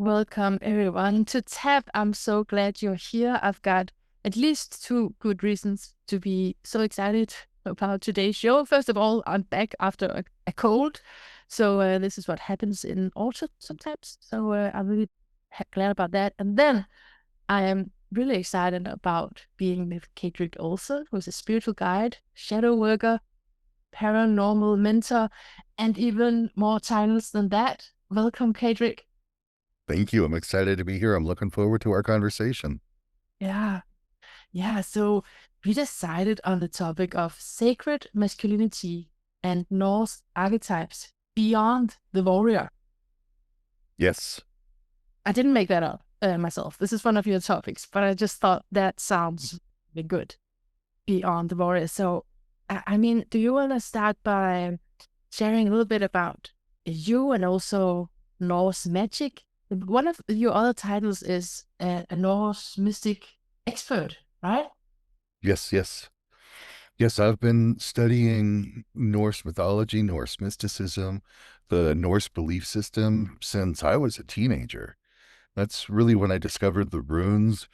welcome everyone to TAP. I'm so glad you're here. I've got at least two good reasons to be so excited about today's show. First of all, I'm back after a cold. So this is what happens in autumn sometimes. So I'm really glad about that. And then I am really excited about being with Kaedrich Olsen, who's a spiritual guide, shadow worker, paranormal mentor, and even more titles than that. Welcome, Kaedrich. Thank you. I'm excited to be here. I'm looking forward to our conversation. Yeah. Yeah. So we decided on the topic of sacred masculinity and Norse archetypes beyond the warrior. Yes. I didn't make that up myself. This is one of your topics, but I just thought that sounds really good. Beyond the warrior. So, I mean, do you want to start by sharing a little bit about you and also Norse magic? One of your other titles is a Norse mystic expert, right? Yes, yes. Yes, I've been studying Norse mythology, Norse mysticism, the Norse belief system since I was a teenager. That's really when I discovered the runes,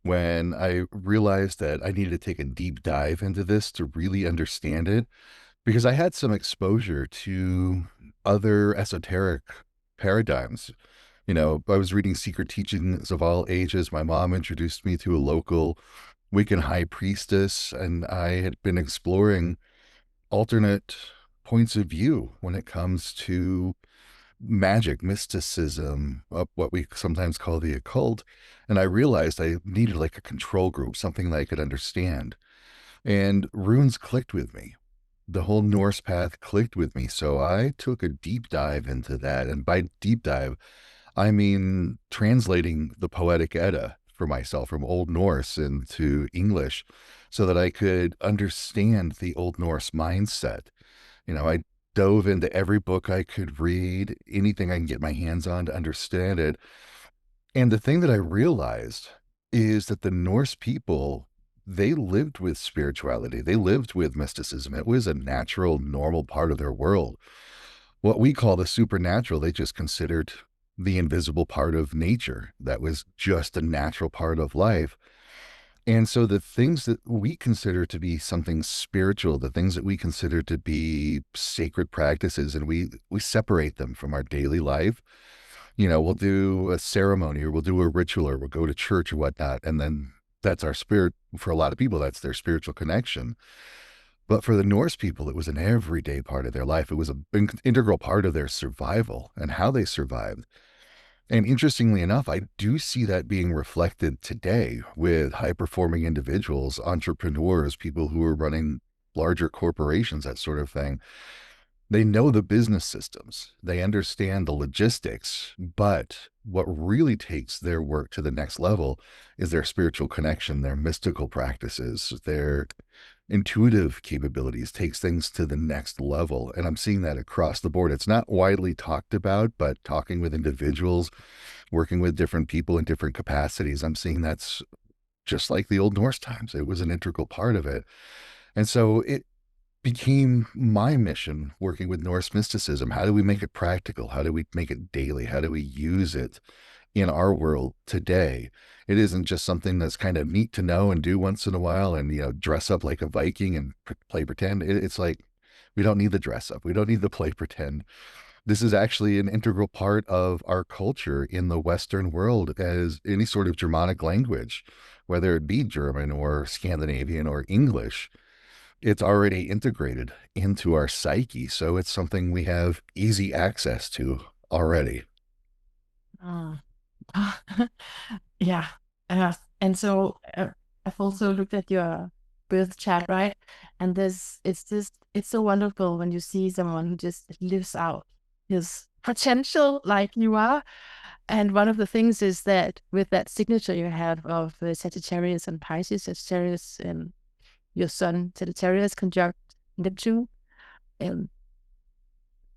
when I realized that I needed to take a deep dive into this to really understand it, because I had some exposure to other esoteric paradigms. I was reading Secret Teachings of All Ages. My mom introduced me to a local Wiccan high priestess, and I had been exploring alternate points of view when it comes to magic, mysticism, what we sometimes call the occult. And I realized I needed like a control group, something that I could understand. And runes clicked with me. The whole Norse path clicked with me. So I took a deep dive into that. And by deep dive, I mean translating the Poetic Edda for myself from Old Norse into English so that I could understand the Old Norse mindset. I dove into every book I could read, anything I can get my hands on to understand it. And the thing that I realized is that the Norse people, they lived with spirituality, they lived with mysticism. It was a natural, normal part of their world. What we call the supernatural, they just considered the invisible part of nature. That was just a natural part of life. And so the things that we consider to be something spiritual, the things that we consider to be sacred practices, and we separate them from our daily life. We'll do a ceremony or we'll do a ritual or we'll go to church or whatnot. And then that's our spirit. For a lot of people, that's their spiritual connection. But for the Norse people, it was an everyday part of their life. It was an integral part of their survival and how they survived. And interestingly enough, I do see that being reflected today with high performing individuals, entrepreneurs, people who are running larger corporations, that sort of thing. They know the business systems, they understand the logistics, but what really takes their work to the next level is their spiritual connection, their mystical practices, their intuitive capabilities takes things to the next level. And I'm seeing that across the board. It's not widely talked about, but talking with individuals, working with different people in different capacities, I'm seeing that's just like the Old Norse times. It was an integral part of it. And so it became my mission working with Norse mysticism. How do we make it practical? How do we make it daily? How do we use it in our world today? It isn't just something that's kind of neat to know and do once in a while and, dress up like a Viking and play pretend. It's like, we don't need the dress up. We don't need the play pretend. This is actually an integral part of our culture in the Western world as any sort of Germanic language, whether it be German or Scandinavian or English. It's already integrated into our psyche. So it's something we have easy access to already. Ah. Yeah. And so I've also looked at your birth chart, right? And it's so wonderful when you see someone who just lives out his potential like you are. And one of the things is that with that signature you have of Sagittarius and Pisces, Sagittarius and your sun, Sagittarius conjunct Neptune, and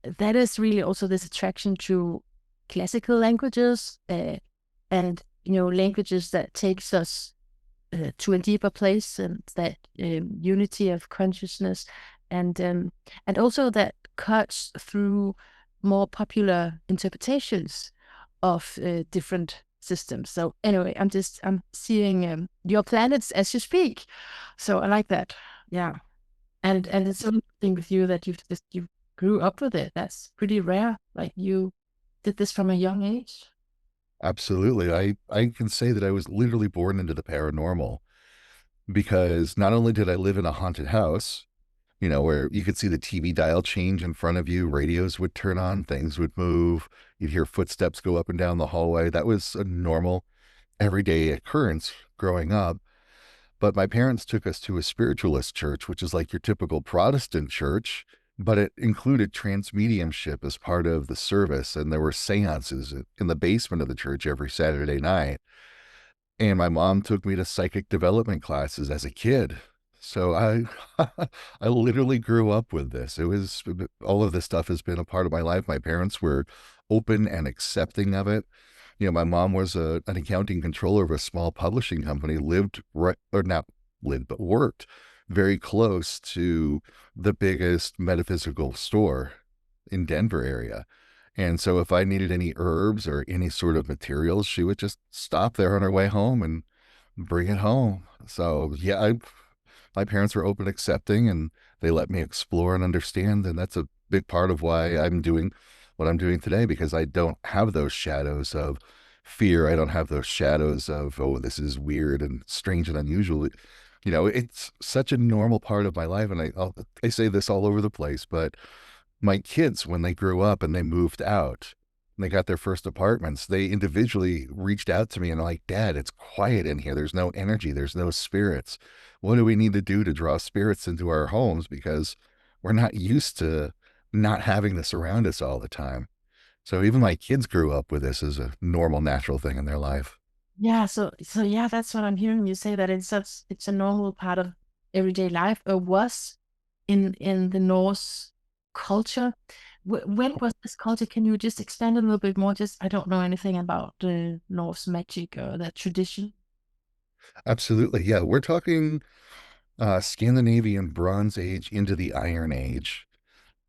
that is really also this attraction to classical languages and languages that takes us to a deeper place and that unity of consciousness and also that cuts through more popular interpretations of different systems. So anyway, I'm seeing your planets as you speak. So I like that. Yeah. And it's so interesting with you that you grew up with it. That's pretty rare. Like you did this from a young age. Absolutely. I can say that I was literally born into the paranormal because not only did I live in a haunted house, where you could see the TV dial change in front of you, radios would turn on, things would move, you'd hear footsteps go up and down the hallway. That was a normal, everyday occurrence growing up. But my parents took us to a spiritualist church, which is like your typical Protestant church, but it included trance mediumship as part of the service. And there were seances in the basement of the church every Saturday night. And my mom took me to psychic development classes as a kid. So I literally grew up with this. It was all of this stuff has been a part of my life. My parents were open and accepting of it. My mom was an accounting controller of a small publishing company, lived right, or not lived, but worked very close to the biggest metaphysical store in Denver area. And so if I needed any herbs or any sort of materials, she would just stop there on her way home and bring it home. So yeah, my parents were open, accepting, and they let me explore and understand. And that's a big part of why I'm doing what I'm doing today, because I don't have those shadows of fear. I don't have those shadows of, oh, this is weird and strange and unusual. It's such a normal part of my life. And I say this all over the place, but my kids, when they grew up and they moved out, and they got their first apartments, they individually reached out to me and like, Dad, it's quiet in here. There's no energy. There's no spirits. What do we need to do to draw spirits into our homes? Because we're not used to not having this around us all the time. So even my kids grew up with this as a normal, natural thing in their life. Yeah, so yeah, that's what I'm hearing you say, that it's a normal part of everyday life, or was in the Norse culture. When was this culture? Can you just expand a little bit more? Just I don't know anything about the Norse magic or that tradition. Absolutely. Yeah. We're talking Scandinavian Bronze Age into the Iron Age.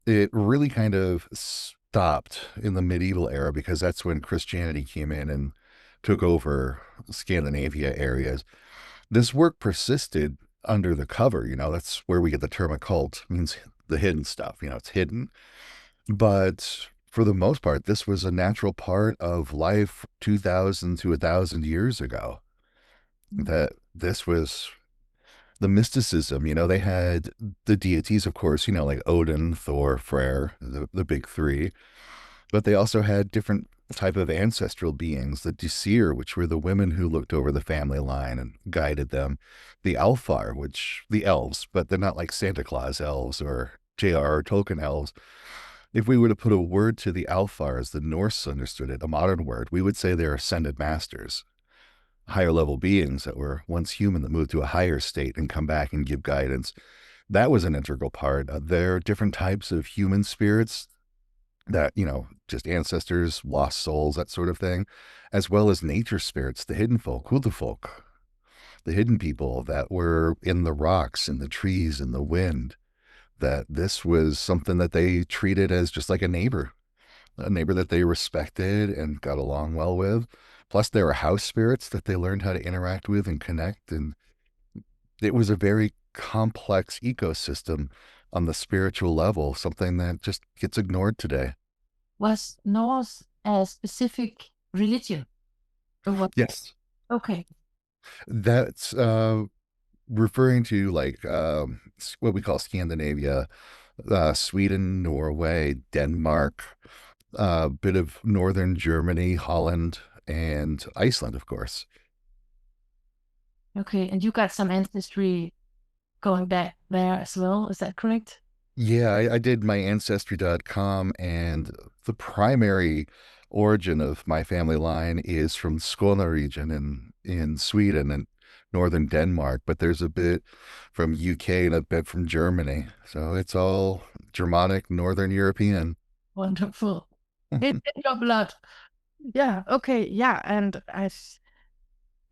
It really kind of stopped in the medieval era because that's when Christianity came in and took over Scandinavia areas. This work persisted under the cover, that's where we get the term occult, means the hidden stuff, it's hidden. But for the most part, this was a natural part of life 2000 to 1000 years ago. That this was the mysticism, they had the deities, of course, like Odin, Thor, Freyr, the big three, but they also had different type of ancestral beings, the Disir, which were the women who looked over the family line and guided them, the Alfar, which the elves, but they're not like Santa Claus elves or J.R.R. Tolkien elves. If we were to put a word to the Alfar as the Norse understood it, a modern word, we would say they're ascended masters, higher level beings that were once human that moved to a higher state and come back and give guidance. That was an integral part. There are different types of human spirits that, just ancestors, lost souls, that sort of thing, as well as nature spirits, the hidden folk, Huldufolk, the hidden people that were in the rocks, in the trees, in the wind, that this was something that they treated as just like a neighbor that they respected and got along well with. Plus, there were house spirits that they learned how to interact with and connect. And it was a very complex ecosystem on the spiritual level, something that just gets ignored today. Was Norse a specific religion? Or what? Yes, Okay. that's referring to like what we call Scandinavia, Sweden, Norway, Denmark, a bit of northern Germany, Holland, and Iceland, of course. Okay. And you got some ancestry going back there as well. Is that correct? Yeah, I did my ancestry.com, and the primary origin of my family line is from Skåne region in Sweden and northern Denmark, but there's a bit from UK and a bit from Germany. So it's all Germanic, Northern European. Wonderful. It's in your blood. Yeah. Okay. Yeah. And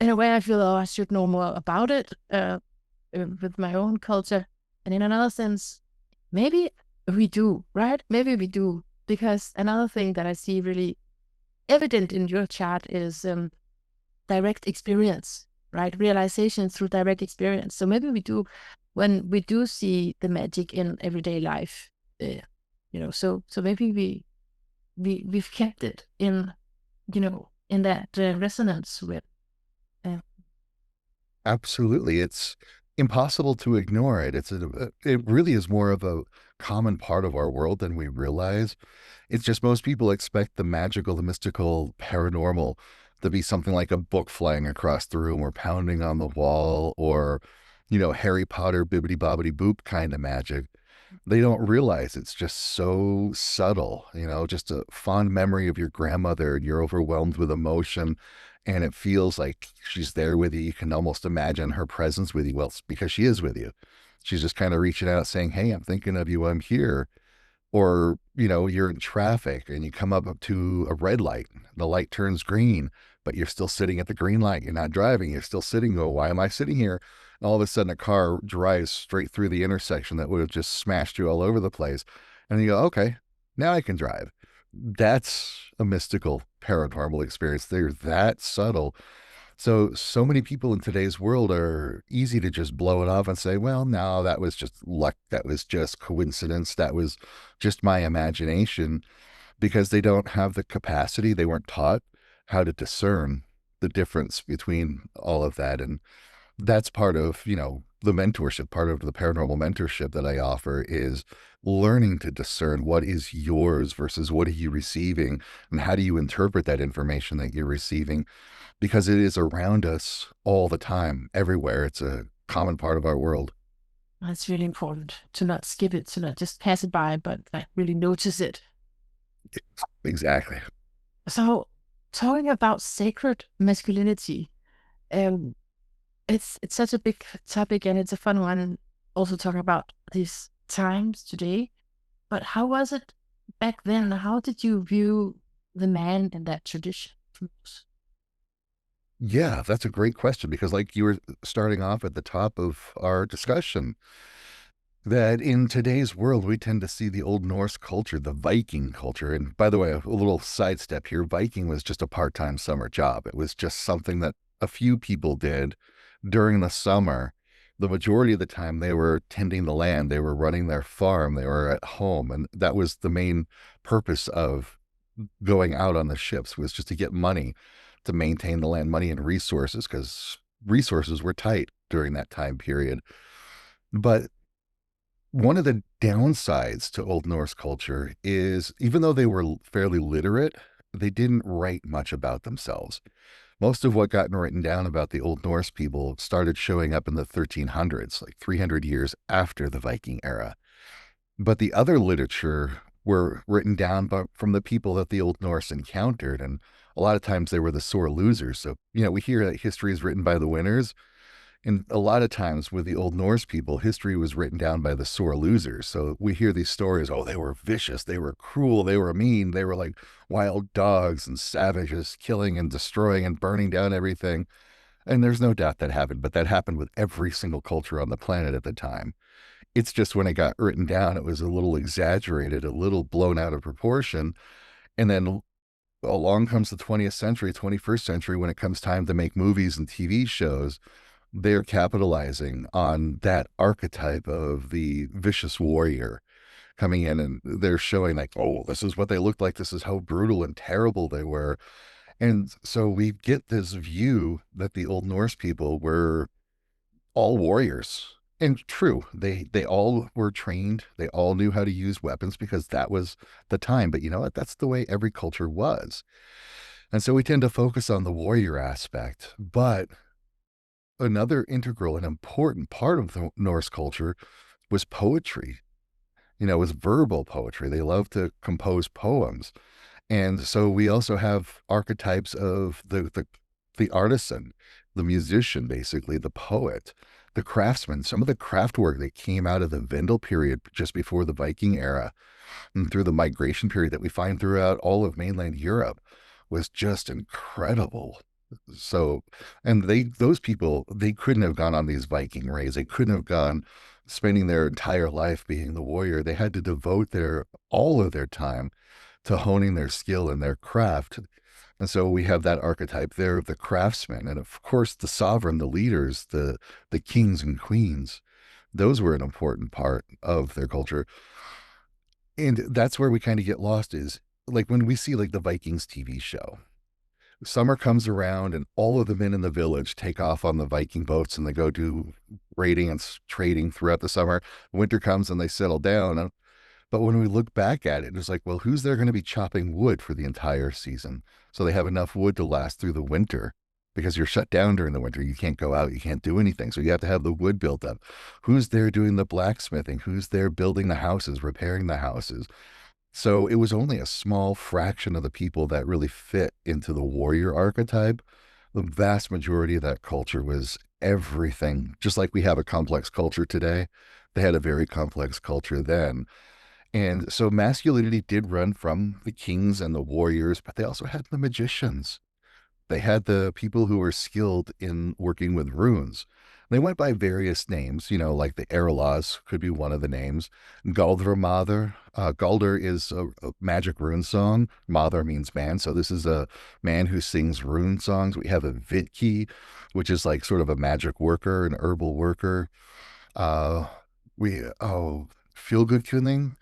in a way, I feel, oh, I should know more about it with my own culture. And in another sense, maybe we do, right? Maybe we do. Because another thing that I see really evident in your chart is direct experience, right? Realization through direct experience. So maybe we do, when we do see the magic in everyday life, so maybe we've kept it in, in that resonance with. Uh, Absolutely. It's impossible to ignore it. It really is more of a common part of our world than we realize. It's just most people expect the magical, the mystical, paranormal to be something like a book flying across the room or pounding on the wall or, Harry Potter bibbity bobbity boop kind of magic. They don't realize it's just so subtle, just a fond memory of your grandmother and you're overwhelmed with emotion and it feels like she's there with you. You can almost imagine her presence with you. Well, it's because she is with you. She's just kind of reaching out saying, "Hey, I'm thinking of you. I'm here." Or, you're in traffic and you come up to a red light, the light turns green, but you're still sitting at the green light. You're not driving. You're still sitting. Go, why am I sitting here? And all of a sudden, a car drives straight through the intersection that would have just smashed you all over the place. And you go, okay, now I can drive. That's a mystical paranormal experience. They're that subtle. So many people in today's world are easy to just blow it off and say, well, no, that was just luck. That was just coincidence. That was just my imagination because they don't have the capacity. They weren't taught how to discern the difference between all of that. And that's part of, the mentorship, part of the paranormal mentorship that I offer is learning to discern what is yours versus what are you receiving and how do you interpret that information that you're receiving because it is around us all the time, everywhere. It's a common part of our world. it's really important to not skip it, to not just pass it by, but like really notice it. Exactly. So, talking about sacred masculinity, um, it's such a big topic and it's a fun one. Also talking about these times today, but how was it back then? How did you view the man in that tradition? Yeah, that's a great question because, like you were starting off at the top of our discussion, that in today's world, we tend to see the Old Norse culture, the Viking culture. And by the way, a little sidestep here Viking was just a part time summer job. It was just something that a few people did during the summer. The majority of the time, they were tending the land, they were running their farm, they were at home. And that was the main purpose of going out on the ships was just to get money to maintain the land, money and resources, because resources were tight during that time period. But one of the downsides to Old Norse culture is even though they were fairly literate, they didn't write much about themselves. Most of what got written down about the Old Norse people started showing up in the 1300s, like 300 years after the Viking era. But the other literature were written down from the people that the Old Norse encountered. And a lot of times they were the sore losers. So, we hear that history is written by the winners. And a lot of times with the Old Norse people, history was written down by the sore losers. So we hear these stories, oh, they were vicious, they were cruel, they were mean, they were like wild dogs and savages, killing and destroying and burning down everything. And there's no doubt that happened, but that happened with every single culture on the planet at the time. It's just when it got written down, it was a little exaggerated, a little blown out of proportion. And then along comes the 20th century, 21st century, when it comes time to make movies and TV shows, they're capitalizing on that archetype of the vicious warrior coming in and they're showing like, oh, this is what they looked like. This is how brutal and terrible they were. And so we get this view that the Old Norse people were all warriors. And true, they all were trained. They all knew how to use weapons because that was the time. But you know what? That's the way every culture was. And so we tend to focus on the warrior aspect. But another integral and important part of the Norse culture was poetry. Was verbal poetry. They loved to compose poems. And so we also have archetypes of the artisan, the musician, basically, the poet, the craftsman, some of the craft work that came out of the Vendel period just before the Viking era and through the migration period that we find throughout all of mainland Europe was just incredible. So, and those people, they couldn't have gone on these Viking raids. They couldn't have gone spending their entire life being the warrior. They had to devote all of their time to honing their skill and their craft. And so we have that archetype there of the craftsman, and of course the sovereign, the leaders, the kings and queens. Those were an important part of their culture. And that's where we kind of get lost is like when we see like the Vikings TV show. Summer comes around and all of the men in the village take off on the Viking boats and they go do raiding and trading throughout the summer. Winter comes and they settle down. But when we look back at it, it's like, well, who's there going to be chopping wood for the entire season? So they have enough wood to last through the winter because you're shut down during the winter. You can't go out, you can't do anything. So you have to have the wood built up. Who's there doing the blacksmithing? Who's there building the houses, repairing the houses? So it was only a small fraction of the people that really fit into the warrior archetype. The vast majority of that culture was everything, just like we have a complex culture today. They had a very complex culture then. And so masculinity did run from the kings and the warriors, but they also had the magicians. They had the people who were skilled in working with runes. They went by various names, like the Erlaws could be one of the names. Galdr Mather. Galdr is a magic rune song. Mather means man. So this is a man who sings rune songs. We have a Vitki, which is like sort of a magic worker, an herbal worker. Uh, Feel good killing,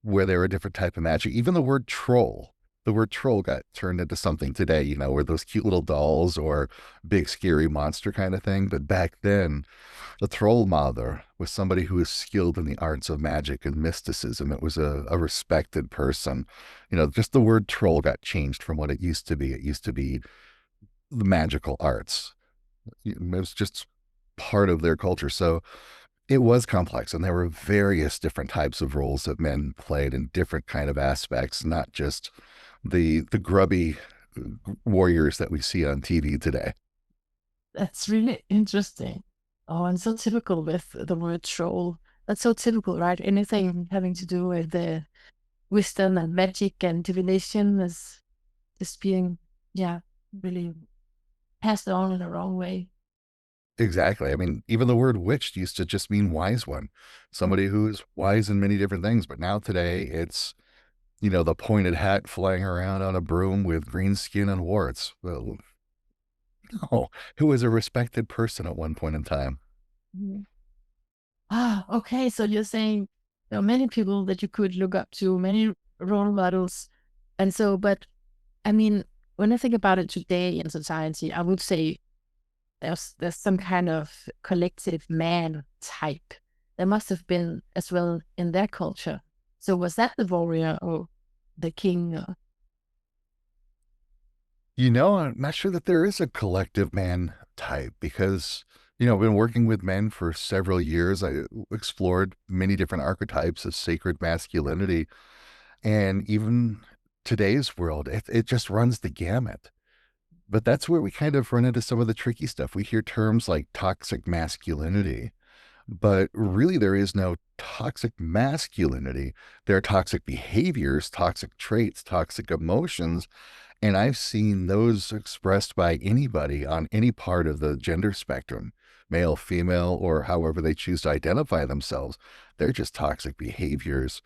where they're a different type of magic. Even the word troll got turned into something today, where those cute little dolls or big scary monster kind of thing. But back then, the troll mother was somebody who was skilled in the arts of magic and mysticism. It was a respected person. Just the word troll got changed from what it used to be. It used to be the magical arts. It was just part of their culture. So it was complex, and there were various different types of roles that men played in different kind of aspects, not just the grubby warriors that we see on TV today. That's really interesting. Oh, and so typical with the word troll. That's so typical, right? Anything having to do with the wisdom and magic and divination is just being, yeah, really passed on in the wrong way. Exactly. I mean, even the word witch used to just mean wise one, somebody who is wise in many different things. But now today, it's the pointed hat flying around on a broom with green skin and warts. Well, no, who was a respected person at one point in time. Mhm. Ah, okay. So you're saying there are many people that you could look up to, many role models. And so, but I mean, when I think about it today in society, I would say there's some kind of collective man type. There must have been as well in their culture. So was that the warrior or the king? I'm not sure that there is a collective man type because, I've been working with men for several years. I explored many different archetypes of sacred masculinity. And even today's world, it just runs the gamut. But that's where we kind of run into some of the tricky stuff. We hear terms like toxic masculinity, but really there is no toxic masculinity. There are toxic behaviors, toxic traits, toxic emotions, and I've seen those expressed by anybody on any part of the gender spectrum, male, female, or however they choose to identify themselves. They're just toxic behaviors.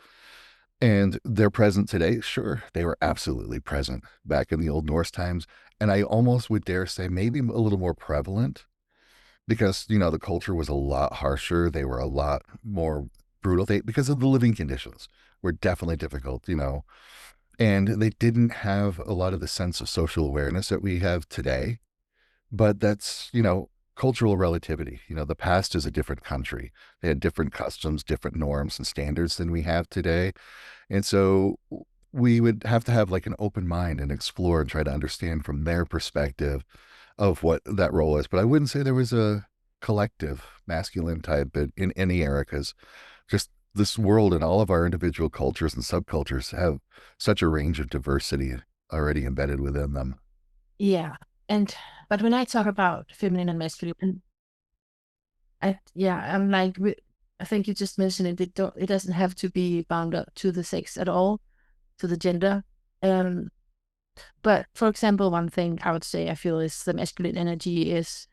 And they're present today. Sure, they were absolutely present back in the Old Norse times. And I almost would dare say maybe a little more prevalent because, the culture was a lot harsher. They were a lot more brutal because of the living conditions were definitely difficult. And they didn't have a lot of the sense of social awareness that we have today. But that's cultural relativity. The past is a different country. They had different customs, different norms and standards than we have today. And so we would have to have like an open mind and explore and try to understand from their perspective of what that role is. But I wouldn't say there was a collective masculine type in any era because just this world and all of our individual cultures and subcultures have such a range of diversity already embedded within them. Yeah. And but when I talk about feminine and masculine, I'm like I think you just mentioned it. It doesn't have to be bound up to the sex at all, to the gender. Um, but for example, one thing I would say I feel is the masculine energy is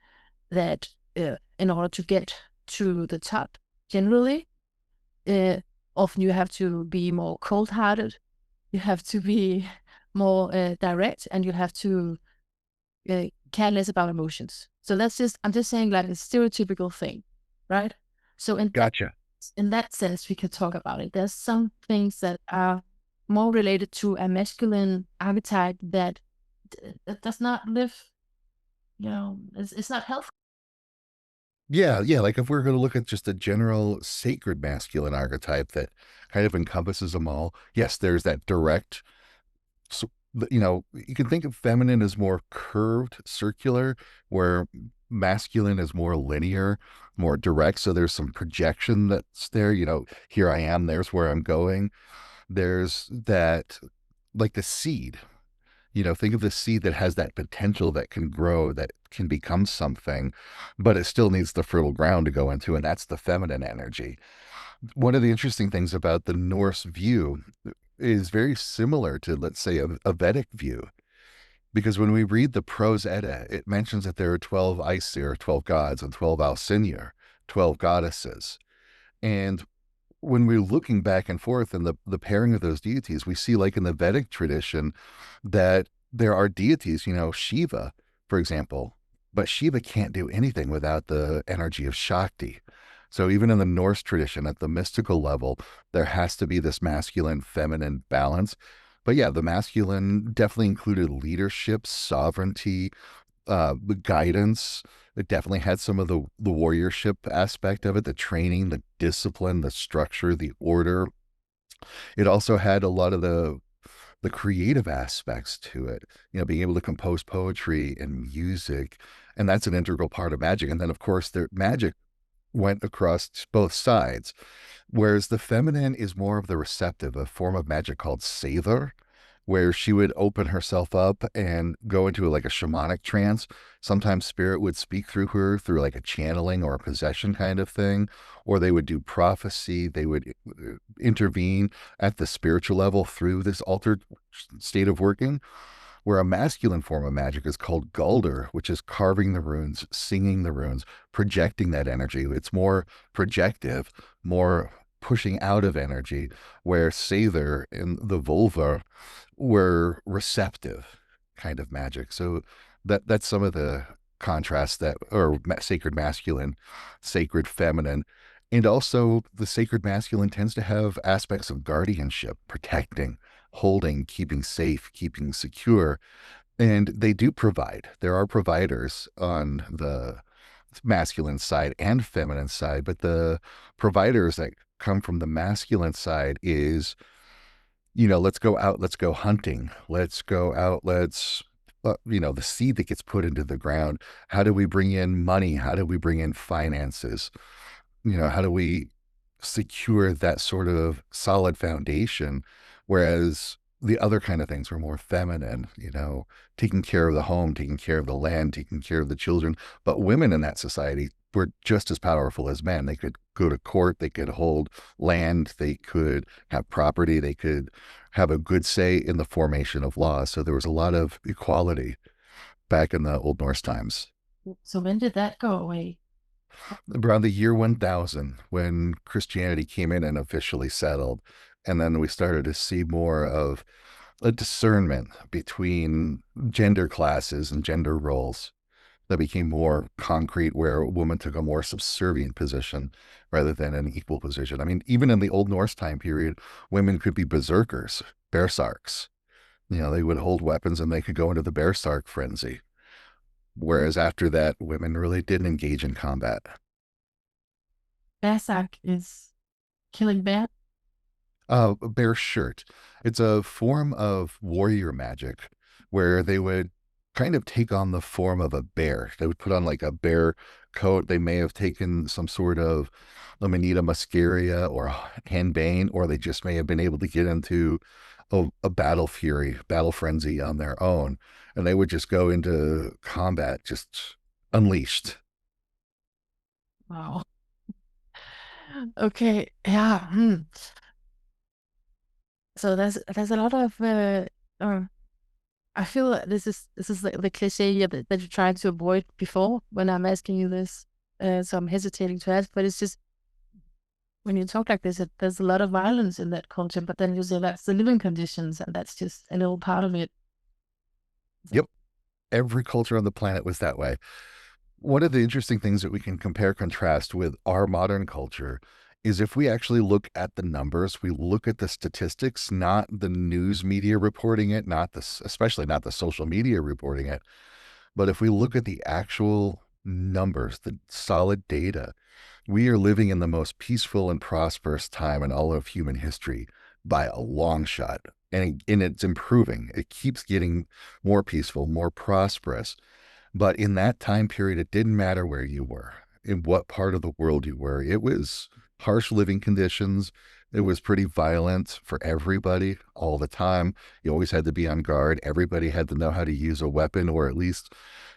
that in order to get to the top, generally, uh, often you have to be more cold-hearted. You have to be more direct, and you have to care less about emotions. So I'm just saying like a stereotypical thing, right? So Gotcha. in that sense, we could talk about it. There's some things that are more related to a masculine archetype that does not live, it's not healthy. Yeah, yeah. Like if we're going to look at just a general sacred masculine archetype that kind of encompasses them all, yes, there's that direct. So, you can think of feminine as more curved, circular, where masculine is more linear, more direct. So there's some projection that's there. Here I am, there's where I'm going. There's that, like the seed. Think of the seed that has that potential that can grow, that can become something, but it still needs the fertile ground to go into, and that's the feminine energy. One of the interesting things about the Norse view is very similar to, let's say, a Vedic view, because when we read the Prose Edda, it mentions that there are 12 Aesir, 12 gods, and 12 Alcinir, 12 goddesses. And when we're looking back and forth in the pairing of those deities, we see, like in the Vedic tradition, that there are deities, Shiva, for example, but Shiva can't do anything without the energy of Shakti. So even in the Norse tradition, at the mystical level, there has to be this masculine feminine balance. But yeah, the masculine definitely included leadership, sovereignty, the guidance. It definitely had some of the warriorship aspect of it, the training, the discipline, the structure, the order. It also had a lot of the creative aspects to it, being able to compose poetry and music, and that's an integral part of magic. And then of course the magic went across both sides. Whereas the feminine is more of the receptive, a form of magic called Sather, where she would open herself up and go into like a shamanic trance. Sometimes spirit would speak through her through like a channeling or a possession kind of thing, or they would do prophecy. They would intervene at the spiritual level through this altered state of working, where a masculine form of magic is called Gulder, which is carving the runes, singing the runes, projecting that energy. It's more projective, more pushing out of energy, where Sather and the vulva were receptive kind of magic. So that's some of the contrasts that, or sacred masculine, sacred feminine. And also, the sacred masculine tends to have aspects of guardianship, protecting, holding, keeping safe, keeping secure. And they do provide. There are providers on the masculine side and feminine side, but the providers that come from the masculine side is, let's go out, let's go hunting, let's go out, the seed that gets put into the ground. How do we bring in money? How do we bring in finances? How do we secure that sort of solid foundation? Whereas the other kind of things were more feminine, taking care of the home, taking care of the land, taking care of the children. But women in that society were just as powerful as men. They could go to court, they could hold land, they could have property, they could have a good say in the formation of law. So there was a lot of equality back in the Old Norse times. So when did that go away? Around the year 1000, when Christianity came in and officially settled. And then we started to see more of a discernment between gender classes and gender roles that became more concrete, where a woman took a more subservient position rather than an equal position. I mean, even in the Old Norse time period, women could be berserkers, bearsarks. They would hold weapons and they could go into the bearsark frenzy. Whereas after that, women really didn't engage in combat. Berserk is killing bear. A bear shirt. It's a form of warrior magic where they would kind of take on the form of a bear. They would put on like a bear coat. They may have taken some sort of Amanita muscaria or henbane, or they just may have been able to get into a battle fury, battle frenzy on their own. And they would just go into combat just unleashed. Wow. Okay. Yeah. Hmm. So there's a lot of uh I feel that this is the cliche here that you're trying to avoid before when I'm asking you this. So I'm hesitating to ask, but it's just when you talk like this, there's a lot of violence in that culture, but then you say that's the living conditions, and that's just a little part of it. Yep. Every culture on the planet was that way. One of the interesting things that we can compare contrast with our modern culture is if we actually look at the numbers, we look at the statistics, not the news media reporting it, not the, especially not the social media reporting it, but if we look at the actual numbers, the solid data, we are living in the most peaceful and prosperous time in all of human history by a long shot. And it's improving. It keeps getting more peaceful, more prosperous. But in that time period, it didn't matter where you were, in what part of the world you were. It was harsh living conditions. It was pretty violent for everybody all the time. You always had to be on guard. Everybody had to know how to use a weapon, or at least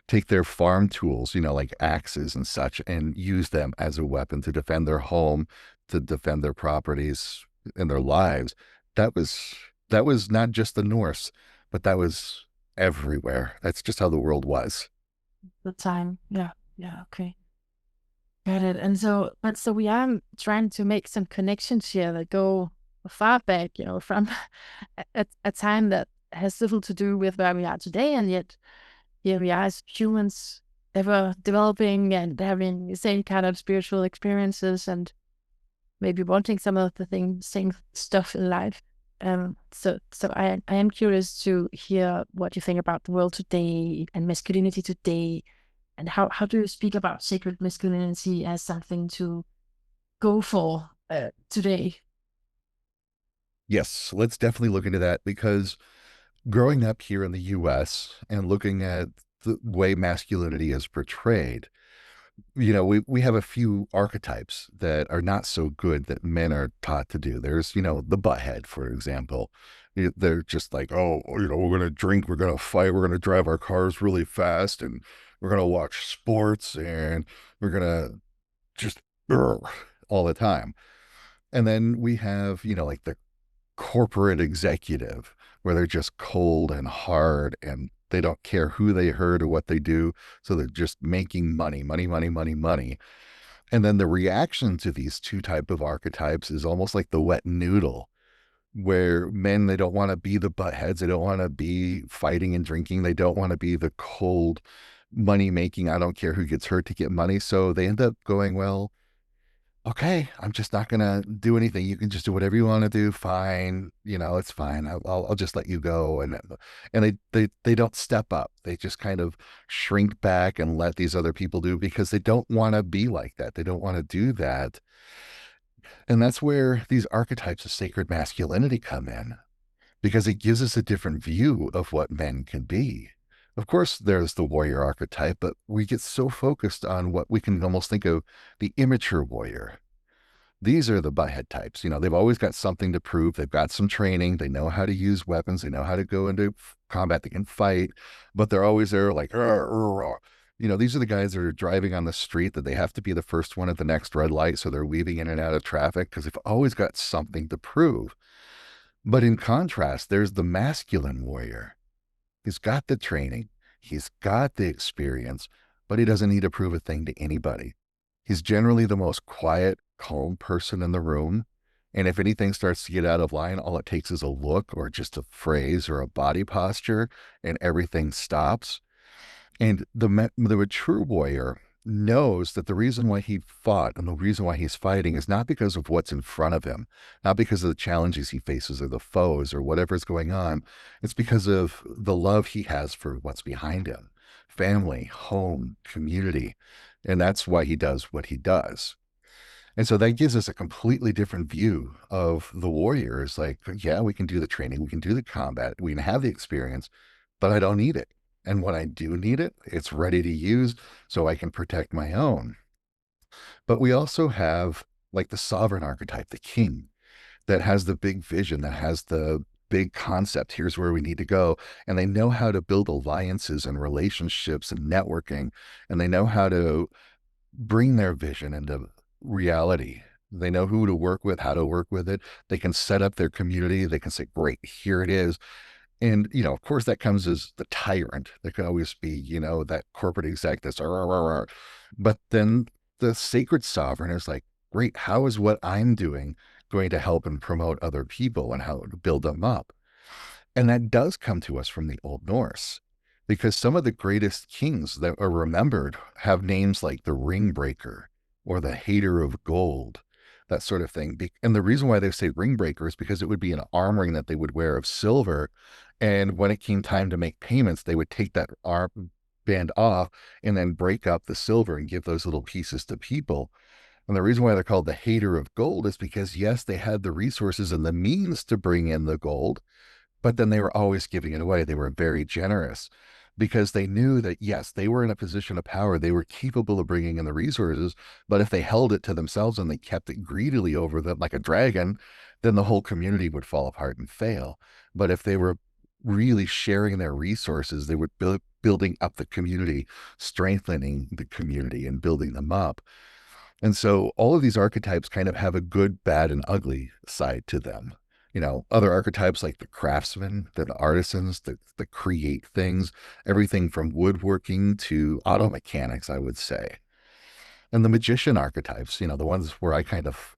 take their farm tools, like axes and such, and use them as a weapon to defend their home, to defend their properties and their lives. That was that was not just the Norse, but that was everywhere. That's just how the world was. The time, yeah, yeah, okay, got it. And so, but so we are trying to make some connections here that go far back, from a time that has little to do with where we are today, and yet here we are as humans, ever developing and having the same kind of spiritual experiences, and maybe wanting some of the same stuff in life. So I am curious to hear what you think about the world today and masculinity today, and how do you speak about sacred masculinity as something to go for today? Yes, let's definitely look into that because growing up here in the US and looking at the way masculinity is portrayed, we have a few archetypes that are not so good that men are taught to do. There's, the butthead, for example. They're just like, oh, we're going to drink, we're going to fight, we're going to drive our cars really fast, and we're going to watch sports, and we're going to just all the time. And then we have, like the corporate executive where they're just cold and hard and they don't care who they hurt or what they do. So they're just making money, money, money, money, money. And then the reaction to these two type of archetypes is almost like the wet noodle, where men, they don't want to be the butt heads. They don't want to be fighting and drinking. They don't want to be the cold money making. I don't care who gets hurt to get money. So they end up going, well, okay, I'm just not gonna do anything. You can just do whatever you want to do. Fine, it's fine. I'll just let you go. And they don't step up. They just kind of shrink back and let these other people do because they don't want to be like that. They don't want to do that. And that's where these archetypes of sacred masculinity come in because it gives us a different view of what men can be. Of course, there's the warrior archetype, but we get so focused on what we can almost think of the immature warrior. These are the butthead types. They've always got something to prove. They've got some training. They know how to use weapons. They know how to go into combat. They can fight, but they're always there like, "Arr, arr, arr." These are the guys that are driving on the street that they have to be the first one at the next red light. So they're weaving in and out of traffic because they've always got something to prove. But in contrast, there's the masculine warrior. He's got the training. He's got the experience, but he doesn't need to prove a thing to anybody. He's generally the most quiet, calm person in the room. And if anything starts to get out of line, all it takes is a look or just a phrase or a body posture, and everything stops. And the mature warrior knows that the reason why he fought and the reason why he's fighting is not because of what's in front of him, not because of the challenges he faces or the foes or whatever's going on. It's because of the love he has for what's behind him, family, home, community. And that's why he does what he does. And so that gives us a completely different view of the warrior. It's like, yeah, we can do the training, we can do the combat, we can have the experience, but I don't need it. And when I do need it, it's ready to use so I can protect my own. But we also have like the sovereign archetype, the king, that has the big vision, that has the big concept. Here's where we need to go. And they know how to build alliances and relationships and networking. And they know how to bring their vision into reality. They know who to work with, how to work with it. They can set up their community. They can say, great, here it is. And, of course, that comes as the tyrant. There can always be, that corporate exec that's, "Arr, arr, arr." But then the sacred sovereign is like, great. How is what I'm doing going to help and promote other people and how to build them up? And that does come to us from the Old Norse, because some of the greatest kings that are remembered have names like the ring breaker or the hater of gold, that sort of thing. And the reason why they say ring breaker is because it would be an arm ring that they would wear of silver. And when it came time to make payments, they would take that arm band off and then break up the silver and give those little pieces to people. And the reason why they're called the hater of gold is because, yes, they had the resources and the means to bring in the gold, but then they were always giving it away. They were very generous because they knew that, yes, they were in a position of power. They were capable of bringing in the resources. But if they held it to themselves and they kept it greedily over them like a dragon, then the whole community would fall apart and fail. But if they were really sharing their resources, they were building up the community, strengthening the community, and building them up. And so all of these archetypes kind of have a good, bad, and ugly side to them. Other archetypes like the craftsmen, the artisans that create things, everything from woodworking to auto mechanics, I would say. And the magician archetypes, the ones where I kind of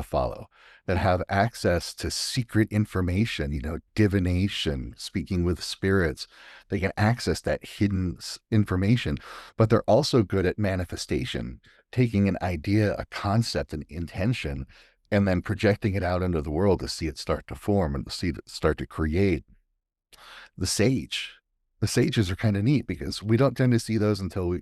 follow, that have access to secret information, divination, speaking with spirits. They can access that hidden information, but they're also good at manifestation, taking an idea, a concept, an intention, and then projecting it out into the world to see it start to form and to see it start to create. the sage. The sages are kind of neat because we don't tend to see those until we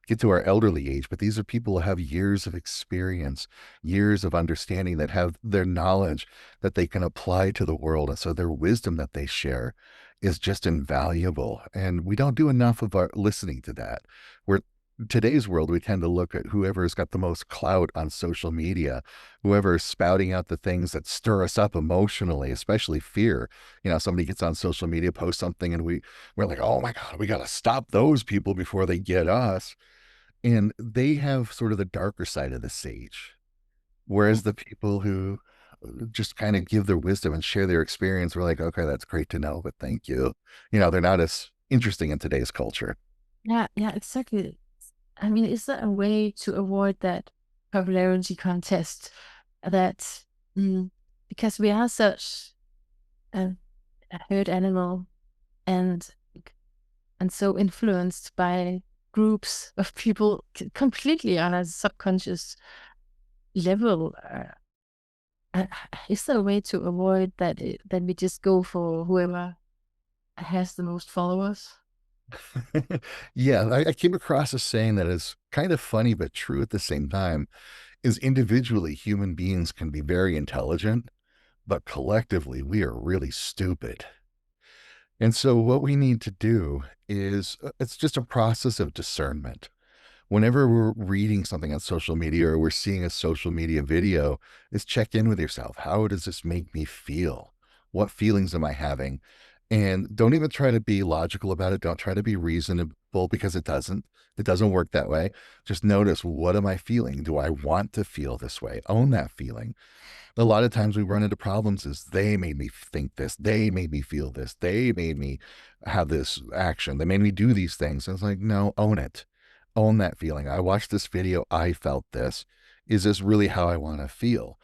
get to our elderly age. But these are people who have years of experience, years of understanding, that have their knowledge that they can apply to the world. And so their wisdom that they share is just invaluable. And we don't do enough of our listening to that. We're Today's world, we tend to look at whoever's got the most clout on social media, whoever's spouting out the things that stir us up emotionally, especially fear. Somebody gets on social media, posts something, and we're like, oh my God, we got to stop those people before they get us. And they have sort of the darker side of the sage. Whereas the people who just kind of give their wisdom and share their experience, we're like, okay, that's great to know, but thank you. They're not as interesting in today's culture. Yeah, yeah, exactly. I mean, is there a way to avoid that popularity contest that mm, because we are such a, a herd animal and so influenced by groups of people completely on a subconscious level. Uh, is there a way to avoid that that we just go for whoever has the most followers? Yeah, I came across a saying that is kind of funny but true at the same time. Is individually, human beings can be very intelligent, but collectively, we are really stupid. And so, what we need to do is it's just a process of discernment. Whenever we're reading something on social media or we're seeing a social media video, is check in with yourself. How does this make me feel? What feelings am I having? And don't even try to be logical about it. Don't try to be reasonable, because it doesn't. It doesn't work that way. Just notice, what am I feeling? Do I want to feel this way? Own that feeling. A lot of times we run into problems is, they made me think this, they made me feel this, they made me have this action, they made me do these things. And it's like, no, own it. Own that feeling. I watched this video, I felt this. Is this really how I want to feel?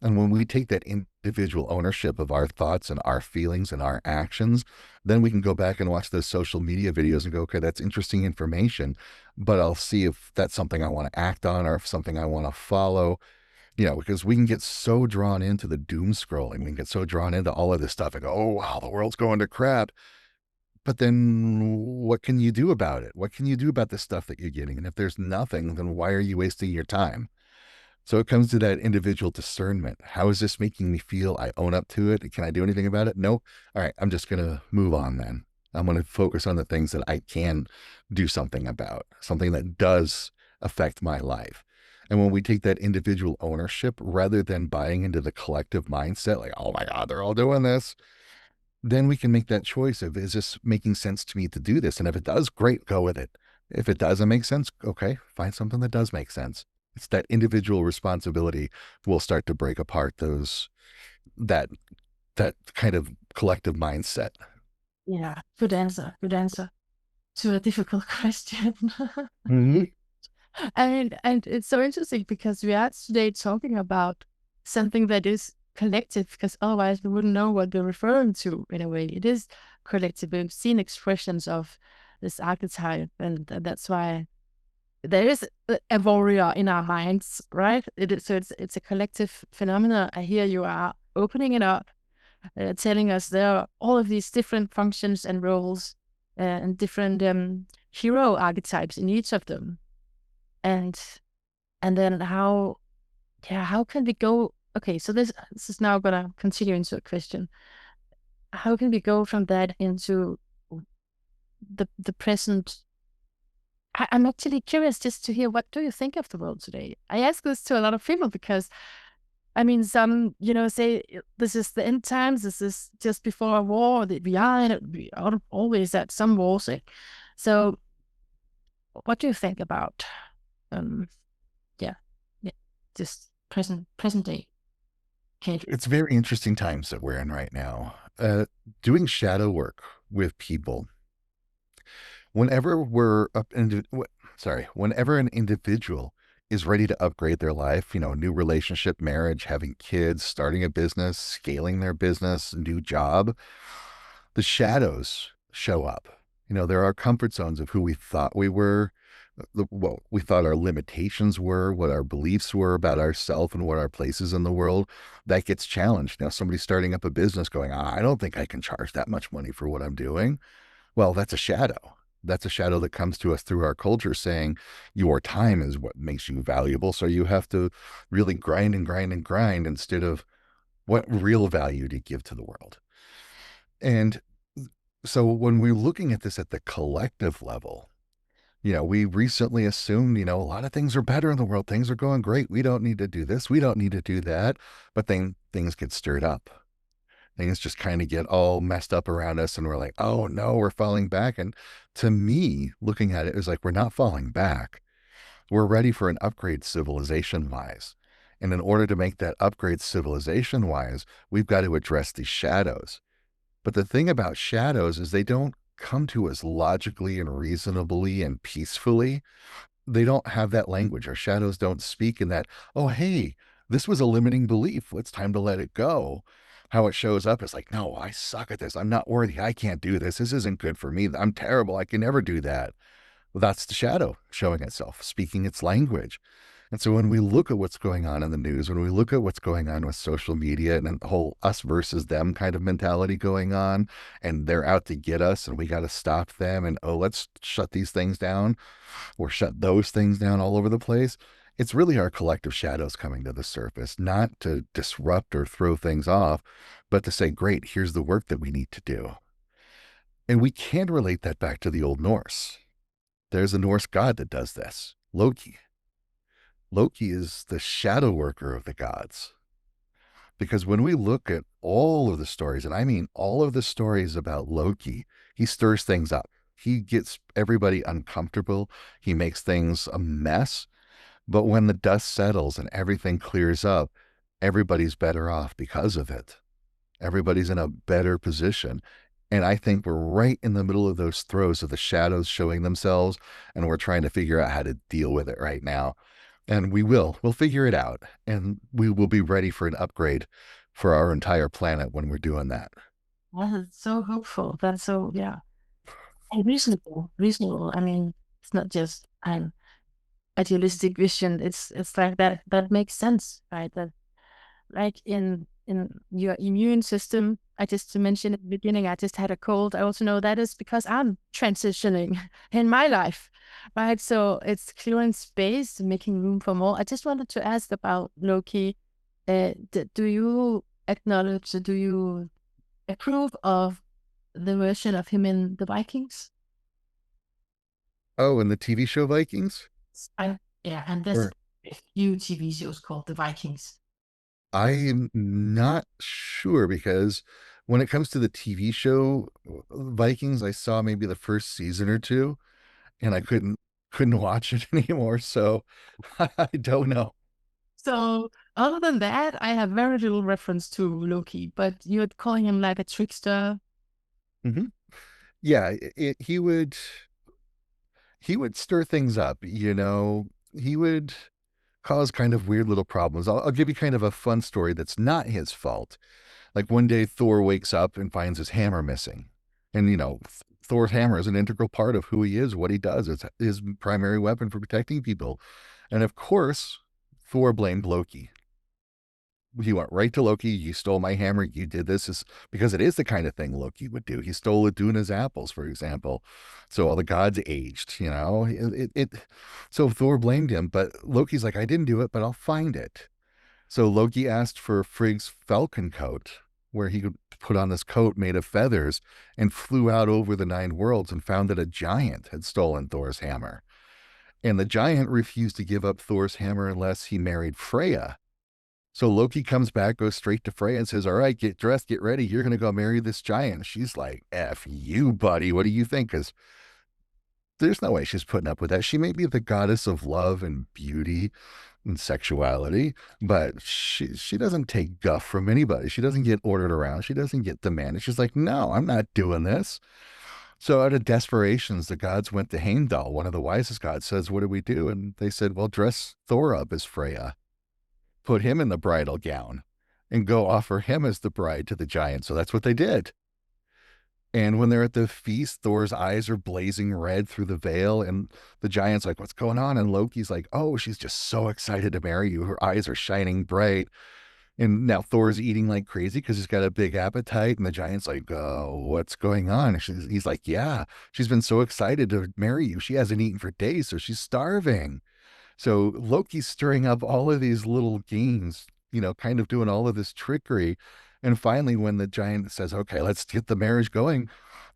And when we take that individual ownership of our thoughts and our feelings and our actions, then we can go back and watch those social media videos and go, okay, that's interesting information, but I'll see if that's something I want to act on or if something I want to follow. Because we can get so drawn into the doom scrolling, we can get so drawn into all of this stuff and go, oh, wow, the world's going to crap. But then what can you do about it? What can you do about the stuff that you're getting? And if there's nothing, then why are you wasting your time? So it comes to that individual discernment. How is this making me feel? I own up to it. Can I do anything about it? No. All right. I'm just going to move on then. I'm going to focus on the things that I can do something about, something that does affect my life. And when we take that individual ownership rather than buying into the collective mindset, like, oh my God, they're all doing this, then we can make that choice of, is this making sense to me to do this? And if it does, great, go with it. If it doesn't make sense, okay, find something that does make sense. It's that individual responsibility will start to break apart that that kind of collective mindset. Yeah, good answer. Good answer to a difficult question. Mhm. And it's so interesting because we are today talking about something that is collective, because otherwise we wouldn't know what we're referring to in a way. It is collective. We've seen expressions of this archetype, and that's why there is a warrior in our minds, right? It is, so it's a collective phenomena. I hear you are opening it up, telling us there are all of these different functions and roles, and different hero archetypes in each of them, and then how, yeah, how can we go? Okay, so this is now gonna continue into a question. How can we go from that into the present? I'm actually curious just to hear, what do you think of the world today? I ask this to a lot of people because, I mean, some, say this is the end times, this is just before a war, that we are always at some wars. So what do you think about, um, yeah, yeah, just present day, Kaedrich? It's very interesting times that we're in right now. Doing shadow work with people. Whenever we're up, whenever an individual is ready to upgrade their life, new relationship, marriage, having kids, starting a business, scaling their business, new job, the shadows show up. There are comfort zones of who we thought we were, what we thought our limitations were, what our beliefs were about ourselves and what our places in the world. That gets challenged. Now, somebody starting up a business going, I don't think I can charge that much money for what I'm doing. Well, that's a shadow. That's a shadow that comes to us through our culture saying your time is what makes you valuable. So you have to really grind and grind and grind instead of what real value do you give to the world. And so when we're looking at this at the collective level, we recently assumed, a lot of things are better in the world. Things are going great. We don't need to do this. We don't need to do that. But then things get stirred up. Things just kind of get all messed up around us. And we're like, oh no, we're falling back. And to me, looking at it is like, we're not falling back. We're ready for an upgrade civilization wise. And in order to make that upgrade civilization wise, we've got to address these shadows. But the thing about shadows is they don't come to us logically and reasonably and peacefully. They don't have that language. Our shadows don't speak in that, oh, hey, this was a limiting belief. It's time to let it go. How it shows up is like, no, I suck at this. I'm not worthy. I can't do this. This isn't good for me. I'm terrible. I can never do that. Well, that's the shadow showing itself, speaking its language. And so when we look at what's going on in the news, when we look at what's going on with social media and the whole us versus them kind of mentality going on, and they're out to get us and we got to stop them, and oh, let's shut these things down or shut those things down all over the place. It's really our collective shadows coming to the surface, not to disrupt or throw things off, but to say, great, here's the work that we need to do. And we can relate that back to the Old Norse. There's a Norse god that does this, Loki. Loki is the shadow worker of the gods. Because when we look at all of the stories, and I mean all of the stories about Loki, he stirs things up. He gets everybody uncomfortable. He makes things a mess. But when the dust settles and everything clears up, everybody's better off because of it. Everybody's in a better position. And I think we're right in the middle of those throes of the shadows showing themselves, and we're trying to figure out how to deal with it right now. And we'll figure it out, and we will be ready for an upgrade for our entire planet when we're doing that. That's so hopeful. That's so, yeah, and reasonable. I mean, it's not just an idealistic vision. It's like that makes sense, right? That, like in your immune system, I just to mention at the beginning, I just had a cold. I also know that is because I'm transitioning in my life, right? So it's clearing space, making room for more. I just wanted to ask about Loki. Do you acknowledge, do you approve of the version of him in the Vikings? Oh, and the TV show Vikings? I Yeah, and there's Or a few TV shows called the Vikings. I'm not sure because when it comes to the TV show Vikings, I saw maybe the first season or two and I couldn't watch it anymore. So I don't know. So other than that, I have very little reference to Loki, but you're calling him like a trickster. Hmm. Yeah, he would stir things up. he would cause kind of weird little problems. I'll give you kind of a fun story that's not his fault. Like one day, Thor wakes up and finds his hammer missing. And, Thor's hammer is an integral part of who he is, what he does. It's his primary weapon for protecting people. And of course, Thor blamed Loki. He went right to Loki. You stole my hammer. You did this is because it is the kind of thing Loki would do. He stole Aduna's apples, for example. So all the gods aged. So Thor blamed him, but Loki's like, I didn't do it, but I'll find it. So Loki asked for Frigg's falcon coat, where he could put on this coat made of feathers, and flew out over the nine worlds and found that a giant had stolen Thor's hammer. And the giant refused to give up Thor's hammer unless he married Freya. So Loki comes back, goes straight to Freya and says, all right, get dressed, get ready. You're going to go marry this giant. She's like, F you, buddy. What do you think? Because there's no way she's putting up with that. She may be the goddess of love and beauty and sexuality, but she doesn't take guff from anybody. She doesn't get ordered around. She doesn't get demanded. She's like, no, I'm not doing this. So out of desperations, the gods went to Heimdall, one of the wisest gods, says, what do we do? And they said, well, dress Thor up as Freya, put him in the bridal gown, and go offer him as the bride to the giant. So that's what they did. And when they're at the feast, Thor's eyes are blazing red through the veil. And the giant's like, what's going on? And Loki's like, oh, she's just so excited to marry you. Her eyes are shining bright. And now Thor's eating like crazy because he's got a big appetite. And the giant's like, oh, what's going on? He's like, yeah, she's been so excited to marry you. She hasn't eaten for days, so she's starving. So Loki's stirring up all of these little games, kind of doing all of this trickery. And finally, when the giant says, okay, let's get the marriage going,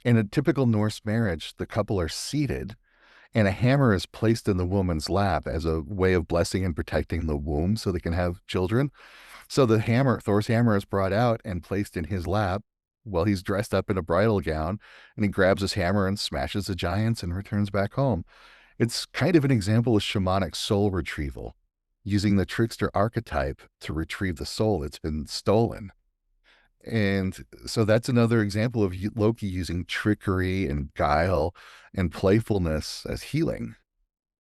in a typical Norse marriage, the couple are seated and a hammer is placed in the woman's lap as a way of blessing and protecting the womb so they can have children. So the hammer, Thor's hammer, is brought out and placed in his lap while he's dressed up in a bridal gown, and he grabs his hammer and smashes the giants and returns back home. It's kind of an example of shamanic soul retrieval, using the trickster archetype to retrieve the soul that's been stolen. And so that's another example of Loki using trickery and guile and playfulness as healing,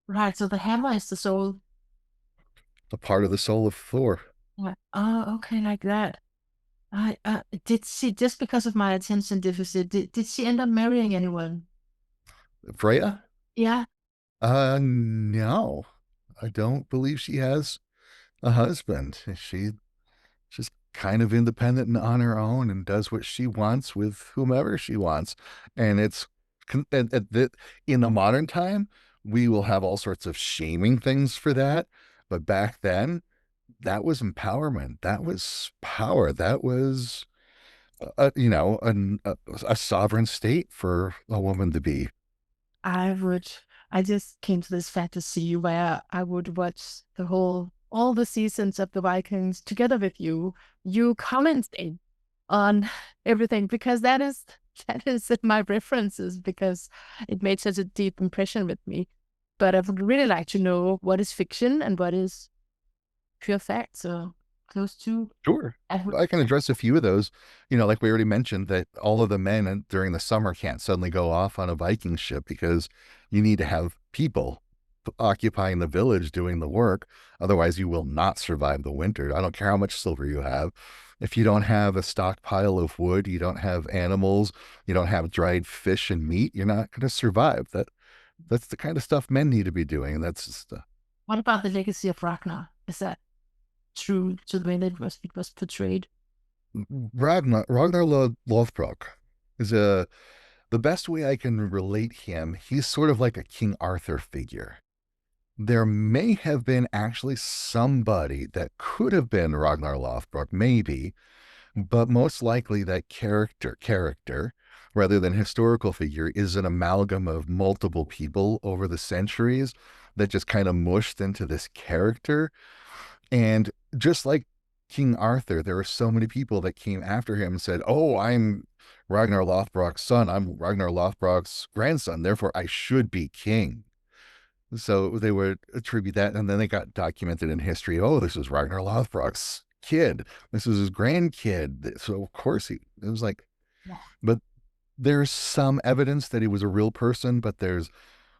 Right. So the hammer is the soul. a part of the soul of Thor. Yeah. Oh, okay, like that. I did she just because of my attention deficit, did she end up marrying anyone? Freya? Yeah. No, I don't believe she has a husband. She's just kind of independent and on her own and does what she wants with whomever she wants. And it's in the modern time, we will have all sorts of shaming things for that. But back then, that was empowerment. That was power. That was, a sovereign state for a woman to be. I would, I just came to this fantasy where I would watch all the seasons of the Vikings together with you, you commenting on everything, because that is my preferences, because it made such a deep impression with me. But I would really like to know what is fiction and what is pure fact. So close to, Sure. I would, I can address a few of those. Like we already mentioned, that all of the men during the summer can't suddenly go off on a Viking ship because you need to have people occupying the village doing the work. Otherwise, you will not survive the winter. I don't care how much silver you have. If you don't have a stockpile of wood, you don't have animals, you don't have dried fish and meat, you're not going to survive. That's the kind of stuff men need to be doing. That's just what about the legacy of Ragnar? Is that true to the way that it was portrayed? Ragnar Lothbrok is the best way I can relate him. He's sort of like a King Arthur figure. There may have been actually somebody that could have been Ragnar Lothbrok, maybe, but most likely that character rather than historical figure is an amalgam of multiple people over the centuries that just kind of mushed into this character. And just like King Arthur, there were so many people that came after him and said, oh, I'm Ragnar Lothbrok's son, I'm Ragnar Lothbrok's grandson, therefore I should be king. So they would attribute that, and then they got documented in history. Oh, this is Ragnar Lothbrok's kid. This is his grandkid. So of course it was like, Yeah. but there's some evidence that he was a real person, but there's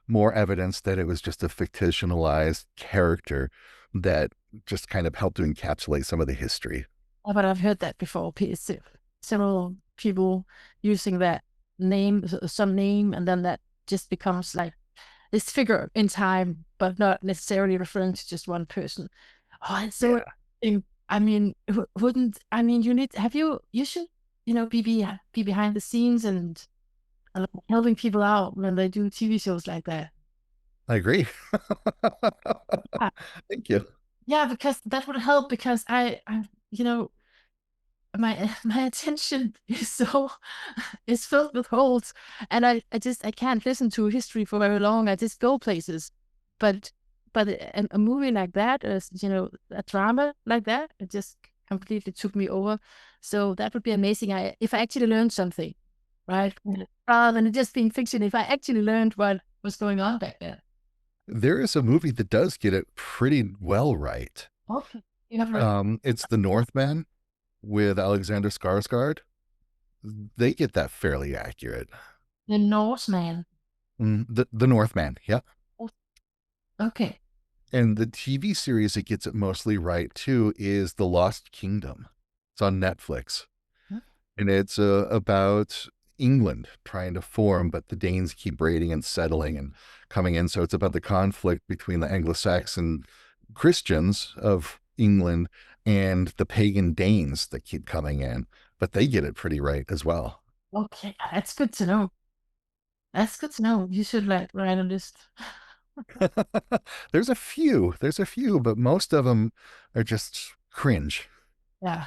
more evidence that it was just a fictionalized character that just kind of helped to encapsulate some of the history. But I've heard that before. Several people using that name, some name, and then that just becomes like this figure in time, but not necessarily referring to just one person. Oh, and so Yeah. I mean, wouldn't I mean you need have you should be behind the scenes and like helping people out when they do TV shows like that. I agree. Yeah, Thank you. yeah, because that would help because I you know my attention is so is filled with holes, and I can't listen to history for very long. I just go places, but a movie like that, is a drama like that, it just completely took me over. So that would be amazing. If I actually learned something, right, rather than it just being fiction. If I actually learned what was going on back then. There is a movie that does get it pretty well right. Okay, you have It's The Northman with Alexander Skarsgård. They get that fairly accurate. the Norseman. The Northman, yeah. Okay. And the TV series that gets it mostly right too is The Lost Kingdom. It's on Netflix, and it's about England trying to form, but the Danes keep raiding and settling and coming in. So it's about the conflict between the Anglo-Saxon Christians of England and the pagan Danes that keep coming in. But they get it pretty right as well. Okay, that's good to know. That's good to know. You should like write a list. There's a few, but most of them are just cringe. Yeah.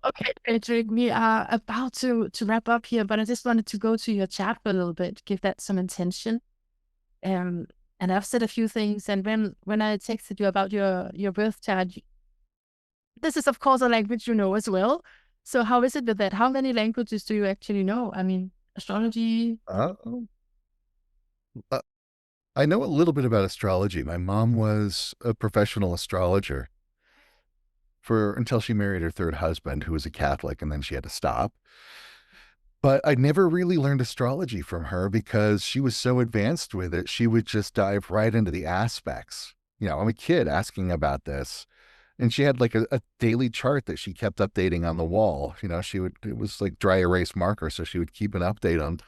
Okay, Kaedrich, we are about to wrap up here, but I just wanted to go to your chat for a little bit, give that some attention. Um, and I've said a few things, and when I texted you about your birth chart, this is of course a language you know as well. So how is it with that? How many languages do you actually know? I mean, astrology. Uh, uh, I know a little bit about astrology. My mom was a professional astrologer for until she married her third husband, who was a Catholic, and then she had to stop. But I never really learned astrology from her because she was so advanced with it. She would just dive right into the aspects. I'm a kid asking about this. And she had like a daily chart that she kept updating on the wall. It was like dry erase marker. So she would keep an update on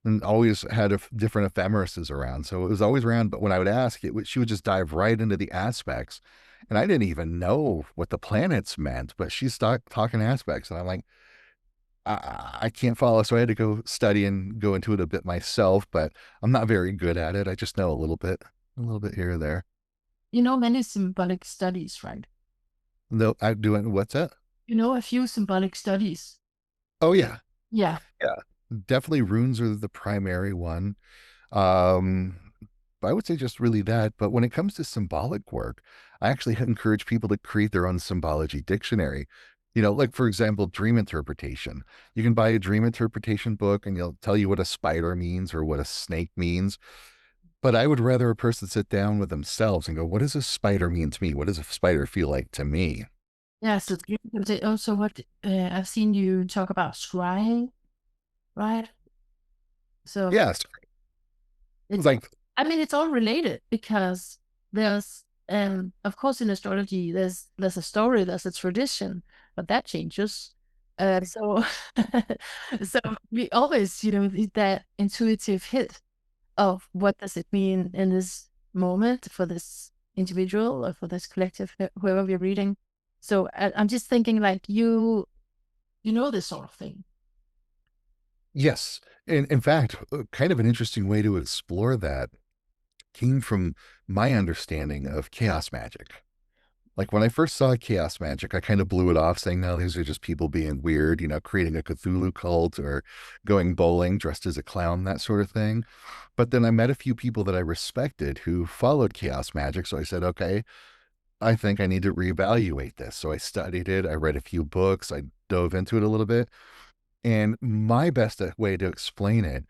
and always had different ephemerises around. So it was always around. But when I would ask, she would just dive right into the aspects. And I didn't even know what the planets meant, but she started talking aspects. And I'm like, I can't follow. So I had to go study and go into it a bit myself, but I'm not very good at it. I just know a little bit here or there. You know many symbolic studies, right? No, I'm doing what's that? You know a few symbolic studies. Oh, yeah. Yeah. Yeah. Definitely runes are the primary one. Um, I would say just really that. But when it comes to symbolic work, I actually encourage people to create their own symbology dictionary. Like for example, dream interpretation. You can buy a dream interpretation book and you'll tell you what a spider means or what a snake means. But I would rather a person sit down with themselves and go, what does a spider mean to me? What does a spider feel like to me? Yeah, so also what I've seen you talk about scrying, right? So Yes. It's it's, like, I mean, it's all related because there's, of course, in astrology, there's a story, there's a tradition, but that changes. So, so we always, need that intuitive hit of what does it mean in this moment for this individual or for this collective, whoever we're reading. So I'm just thinking like you know this sort of thing. yes. In fact, kind of an interesting way to explore that came from my understanding of chaos magic. Like when I first saw chaos magic, I kind of blew it off saying, no, these are just people being weird, creating a Cthulhu cult or going bowling dressed as a clown, that sort of thing. But then I met a few people that I respected who followed chaos magic. So I said, okay, I think I need to reevaluate this. So I studied it. I read a few books. I dove into it a little bit. And my best way to explain it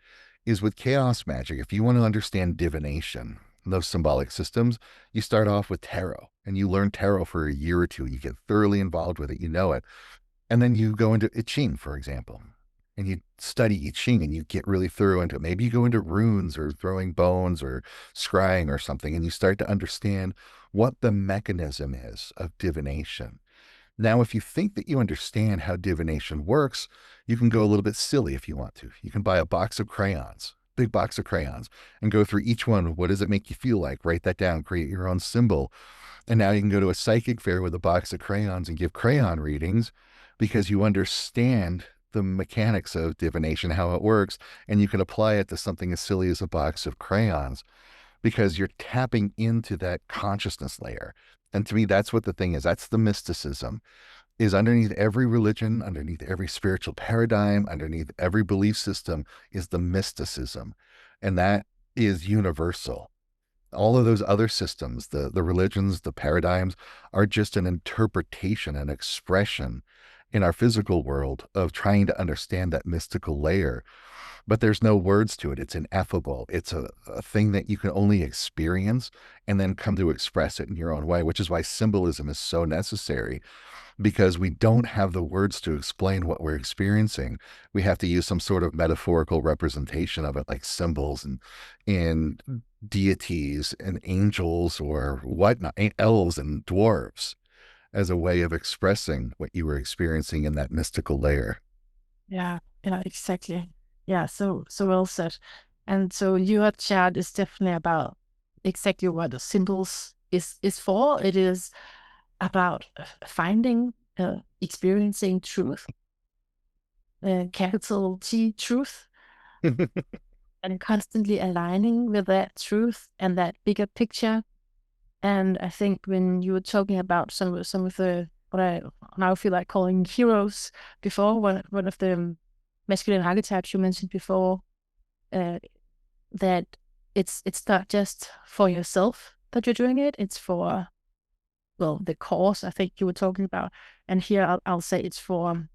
is with chaos magic. If you want to understand divination, those symbolic systems, you start off with tarot and you learn tarot for a year or two. You get thoroughly involved with it, you know it. And then you go into I Ching, for example. and you study I Ching and you get really thorough into it. Maybe you go into runes or throwing bones or scrying or something, and you start to understand what the mechanism is of divination. Now, if you think that you understand how divination works, you can go a little bit silly if you want to. You can buy a box of crayons, big box of crayons, and go through each one. What does it make you feel like? Write that down, create your own symbol. And now you can go to a psychic fair with a box of crayons and give crayon readings because you understand the mechanics of divination, how it works, and you can apply it to something as silly as a box of crayons because you're tapping into that consciousness layer. And to me, that's what the thing is. That's the mysticism, is underneath every religion, underneath every spiritual paradigm, underneath every belief system is the mysticism. And that is universal. All of those other systems, the religions, the paradigms, are just an interpretation, an expression in our physical world of trying to understand that mystical layer. But there's no words to it. It's ineffable. It's a thing that you can only experience and then come to express it in your own way, which is why symbolism is so necessary, because we don't have the words to explain what we're experiencing. We have to use some sort of metaphorical representation of it, like symbols and deities and angels or whatnot, elves and dwarves, as a way of expressing what you were experiencing in that mystical layer. Yeah, yeah, exactly. Yeah, so well said. And so your chat is definitely about exactly what the symbols is for. It is about finding, experiencing truth, capital T truth, and constantly aligning with that truth and that bigger picture. And I think when you were talking about some of the what I now feel like calling heroes before, one of the masculine archetypes you mentioned before, uh, that it's not just for yourself that you're doing it, it's for, well, the cause I think you were talking about. And here I'll say it's for,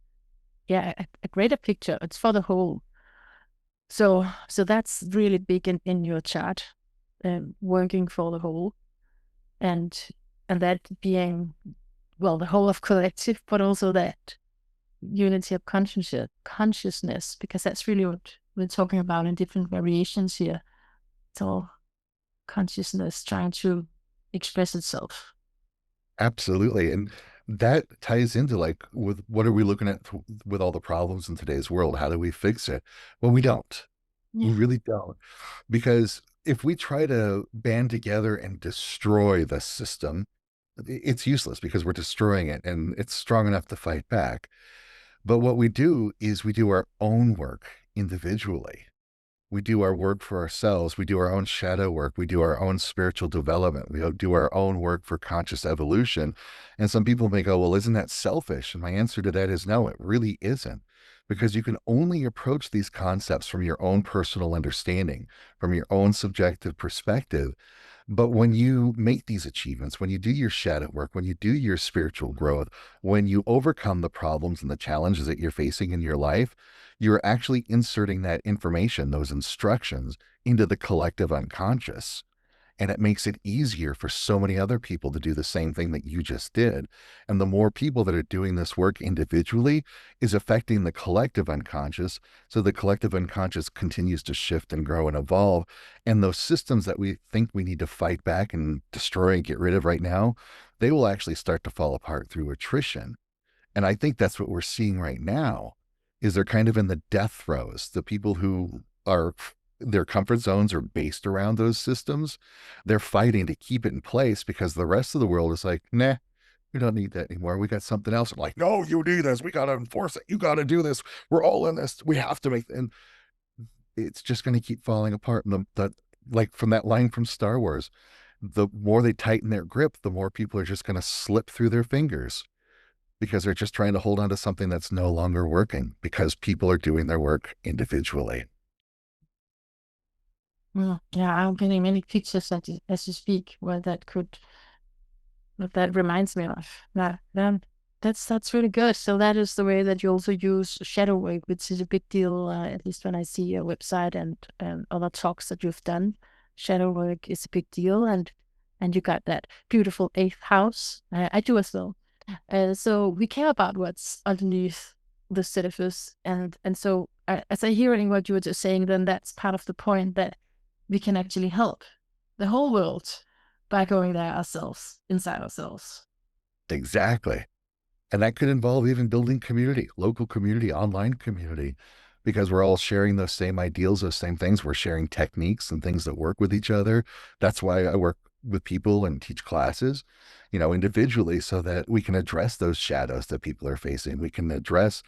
yeah, a greater picture. It's for the whole. So that's really big in your chart, working for the whole, and that being, well, the whole of collective, but also that unity of consciousness, because that's really what we're talking about in different variations here. It's all consciousness trying to express itself. Absolutely. And that ties into like with what are we looking at with all the problems in today's world? How do we fix it? Well, we don't. We Yeah. really don't. Because if we try to band together and destroy the system, it's useless because we're destroying it and it's strong enough to fight back. But what we do is we do our own work individually. We do our work for ourselves. We do our own shadow work. We do our own spiritual development. We do our own work for conscious evolution. And some people may go, well, isn't that selfish? And my answer to that is no, it really isn't. Because you can only approach these concepts from your own personal understanding, from your own subjective perspective. But when you make these achievements, when you do your shadow work, when you do your spiritual growth, when you overcome the problems and the challenges that you're facing in your life, you're actually inserting that information, those instructions, into the collective unconscious. And it makes it easier for so many other people to do the same thing that you just did. And the more people that are doing this work individually is affecting the collective unconscious. So the collective unconscious continues to shift and grow and evolve. And those systems that we think we need to fight back and destroy and get rid of right now, they will actually start to fall apart through attrition. And I think that's what we're seeing right now is they're kind of in the death throes. The people who are their comfort zones are based around those systems. They're fighting to keep it in place because the rest of the world is like, nah, we don't need that anymore. We got something else. I'm like, no, you need this. We got to enforce it. You got to do this. We're all in this. We have to make, and it's just going to keep falling apart. And like from that line from Star Wars, the more they tighten their grip, the more people are just going to slip through their fingers because they're just trying to hold on to something that's no longer working because people are doing their work individually. Yeah, I'm getting many pictures as you speak where that reminds me of. Yeah, that's really good. So that is the way that you also use shadow work, which is a big deal, at least when I see your website and other talks that you've done. Shadow work is a big deal, and you got that beautiful eighth house. I do as well. So we care about what's underneath the surface. And so as I hearing what you were just saying, then that's part of the point, that we can actually help the whole world by going there ourselves, inside ourselves. Exactly. And that could involve even building community, local community, online community, because we're all sharing those same ideals, those same things. We're sharing techniques and things that work with each other. That's why I work with people and teach classes, individually, so that we can address those shadows that people are facing. We can address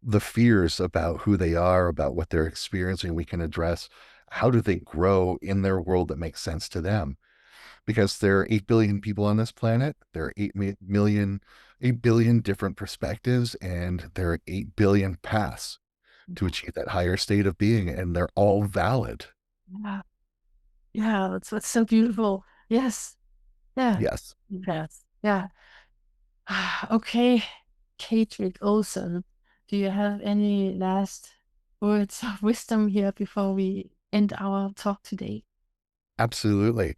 the fears about who they are, about what they're experiencing. We can address how do they grow in their world that makes sense to them, because there are 8 billion people on this planet. There are 8 billion different perspectives, and there are 8 billion paths to achieve that higher state of being, and they're all valid. Yeah, yeah, that's what's so beautiful. Yes, yeah, Yes, yes, yeah. Okay, Kaedrich Olsen, do you have any last words of wisdom here before we end our talk today? absolutely.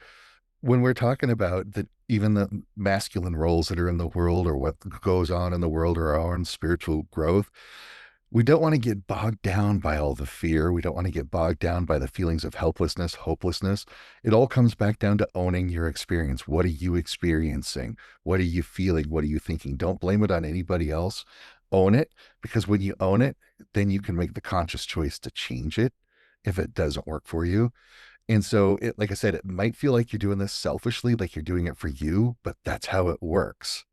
When we're talking about even the masculine roles that are in the world, or what goes on in the world, or our own spiritual growth, we don't want to get bogged down by all the fear. We don't want to get bogged down by the feelings of helplessness, hopelessness. It all comes back down to owning your experience. What are you experiencing? What are you feeling? What are you thinking? Don't blame it on anybody else. Own it, because when you own it, then you can make the conscious choice to change it if it doesn't work for you. And so, like I said, it might feel like you're doing this selfishly, like you're doing it for you, but that's how it works.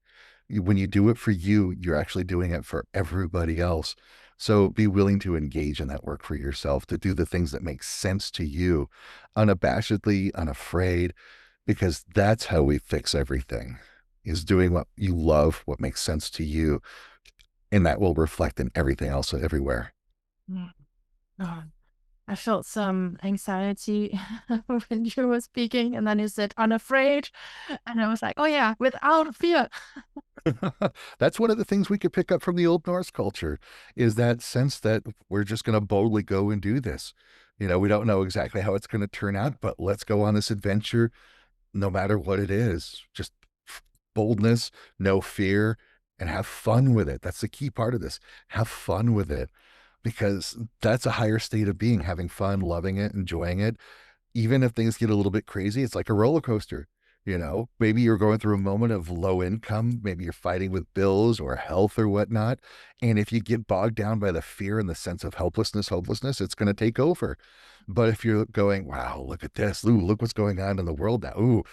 When you do it for you, you're actually doing it for everybody else. So be willing to engage in that work for yourself, to do the things that make sense to you, unabashedly, unafraid, because that's how we fix everything, is doing what you love, what makes sense to you. And that will reflect in everything else everywhere. Mm. Oh, I felt some anxiety when you were speaking, and then you said unafraid, and I was like, oh yeah, without fear. That's one of the things we could pick up from the Old Norse culture, is that sense that we're just going to boldly go and do this. We don't know exactly how it's going to turn out, but let's go on this adventure no matter what it is. Just boldness, no fear, and have fun with it. That's the key part of this. Have fun with it, because that's a higher state of being, having fun, loving it, enjoying it. Even if things get a little bit crazy, it's like a roller coaster. Maybe you're going through a moment of low income, maybe you're fighting with bills or health or whatnot. And if you get bogged down by the fear and the sense of helplessness, hopelessness, it's going to take over. But if you're going, wow, look at this. Ooh, look what's going on in the world now. Ooh,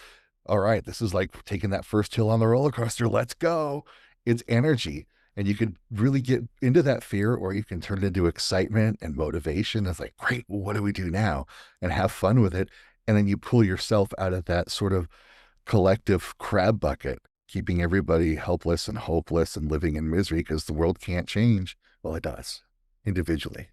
all right, this is like taking that first hill on the roller coaster. Let's go. It's energy. And you could really get into that fear, or you can turn it into excitement and motivation. It's like, great, well, what do we do now? And have fun with it. And then you pull yourself out of that sort of collective crab bucket, keeping everybody helpless and hopeless and living in misery because the world can't change. Well, it does, individually,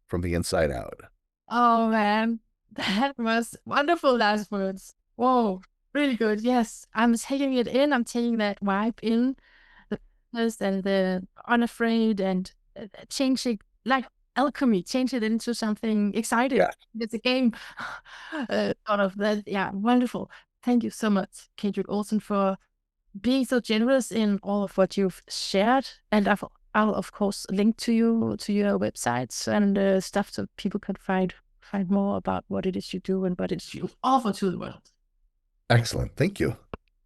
from the inside out. Oh man, that was wonderful last words. Whoa, really good. Yes, I'm taking it in. I'm taking that vibe in, the fitness and the unafraid, and change it like alchemy, change it into something exciting. Yeah. It's a game. Sort of that. Yeah, wonderful. Thank you so much, Kaedrich Olsen, for being so generous in all of what you've shared. And I'll of course link to your websites and stuff, so people can find more about what it is you do and what it is you offer to the world. Excellent. Thank you.